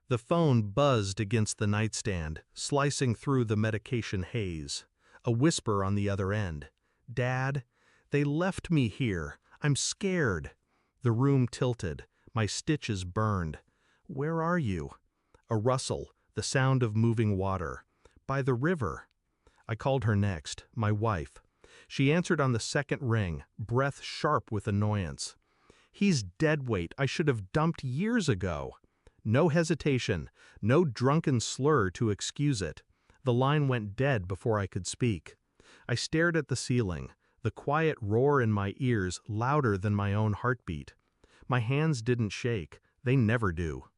The phone buzzed against the nightstand, slicing through the medication haze. A whisper on the other end. "Dad, they left me here. I'm scared." The room tilted. My stitches burned. "Where are you?" A rustle, the sound of moving water. "By the river." I called her next, my wife. She answered on the second ring, breath sharp with annoyance. "He's dead weight. I should have dumped years ago." No hesitation, no drunken slur to excuse it. The line went dead before I could speak. I stared at the ceiling, the quiet roar in my ears louder than my own heartbeat. My hands didn't shake. They never do.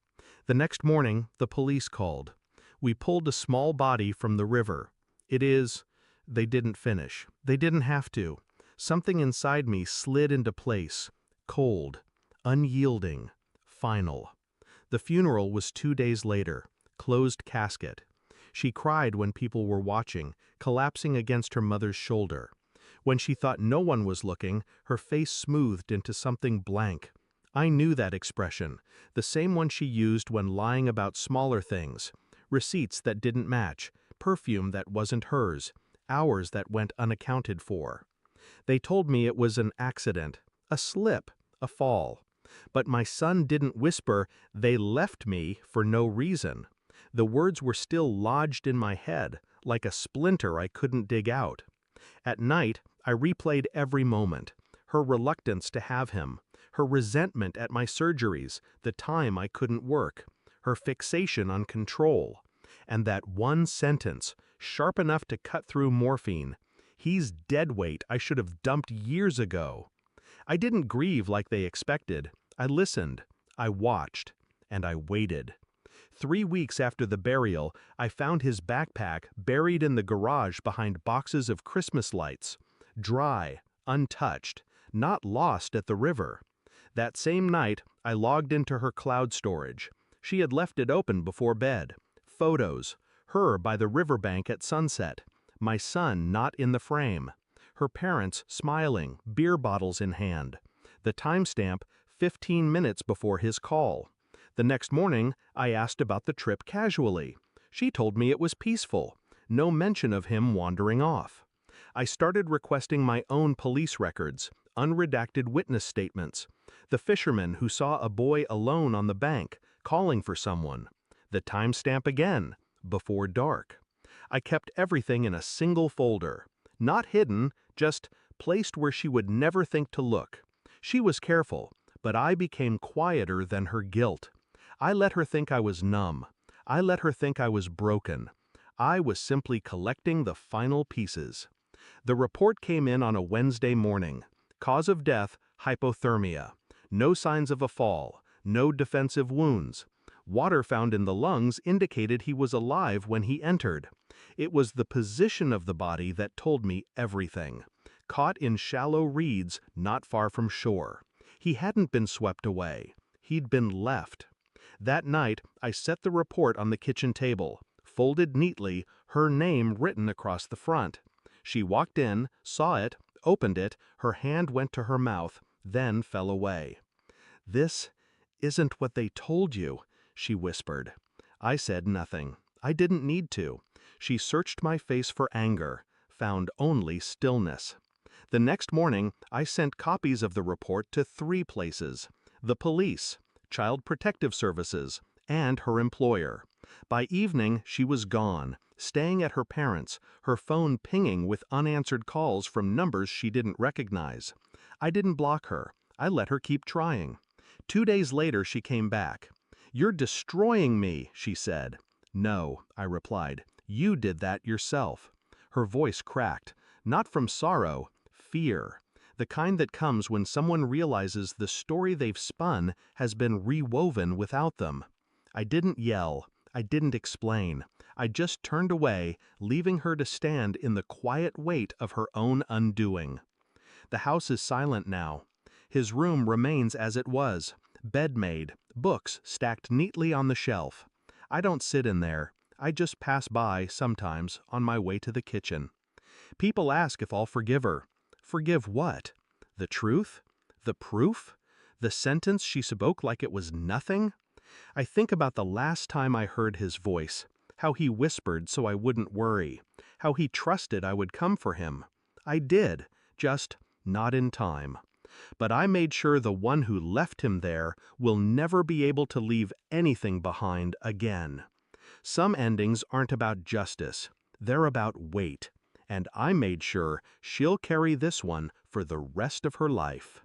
The next morning, the police called. We pulled a small body from the river. They didn't finish. They didn't have to. Something inside me slid into place. Cold, unyielding, final. The funeral was 2 days later. Closed casket. She cried when people were watching, collapsing against her mother's shoulder. When she thought no one was looking, her face smoothed into something blank. I knew that expression, the same one she used when lying about smaller things. Receipts that didn't match, perfume that wasn't hers, hours that went unaccounted for. They told me it was an accident, a slip, a fall. But my son didn't whisper, "They left me," for no reason. The words were still lodged in my head, like a splinter I couldn't dig out. At night, I replayed every moment. Her reluctance to have him, her resentment at my surgeries, the time I couldn't work, her fixation on control, and that one sentence, sharp enough to cut through morphine. "He's dead weight. I should have dumped years ago." I didn't grieve like they expected. I listened, I watched, and I waited. 3 weeks after the burial, I found his backpack buried in the garage behind boxes of Christmas lights. Dry, untouched, not lost at the river. That same night, I logged into her cloud storage. She had left it open before bed. Photos, her by the riverbank at sunset. My son not in the frame. Her parents smiling, beer bottles in hand. The timestamp, 15 minutes before his call. The next morning, I asked about the trip casually. She told me it was peaceful. No mention of him wandering off. I started requesting my own police records, unredacted witness statements. The fisherman who saw a boy alone on the bank, calling for someone. The timestamp again, before dark. I kept everything in a single folder. Not hidden, just placed where she would never think to look. She was careful, but I became quieter than her guilt. I let her think I was numb. I let her think I was broken. I was simply collecting the final pieces. The report came in on a Wednesday morning. Cause of death, hypothermia. No signs of a fall. No defensive wounds. Water found in the lungs indicated he was alive when he entered. It was the position of the body that told me everything. Caught in shallow reeds not far from shore. He hadn't been swept away. He'd been left. That night, I set the report on the kitchen table, folded neatly, her name written across the front. She walked in, saw it, opened it, her hand went to her mouth, then fell away. "This isn't what they told you," she whispered. I said nothing. I didn't need to. She searched my face for anger, found only stillness. The next morning, I sent copies of the report to 3 places: the police, Child Protective Services, and her employer. By evening, she was gone, staying at her parents', her phone pinging with unanswered calls from numbers she didn't recognize. I didn't block her. I let her keep trying. 2 days later, she came back. "You're destroying me," she said. "No," I replied. "You did that yourself." Her voice cracked, not from sorrow, fear. The kind that comes when someone realizes the story they've spun has been rewoven without them. I didn't yell. I didn't explain. I just turned away, leaving her to stand in the quiet weight of her own undoing. The house is silent now. His room remains as it was, bed made, books stacked neatly on the shelf. I don't sit in there. I just pass by, sometimes, on my way to the kitchen. People ask if I'll forgive her. Forgive what? The truth? The proof? The sentence she spoke like it was nothing? I think about the last time I heard his voice, how he whispered so I wouldn't worry, how he trusted I would come for him. I did, just not in time. But I made sure the one who left him there will never be able to leave anything behind again. Some endings aren't about justice, they're about weight, and I made sure she'll carry this one for the rest of her life.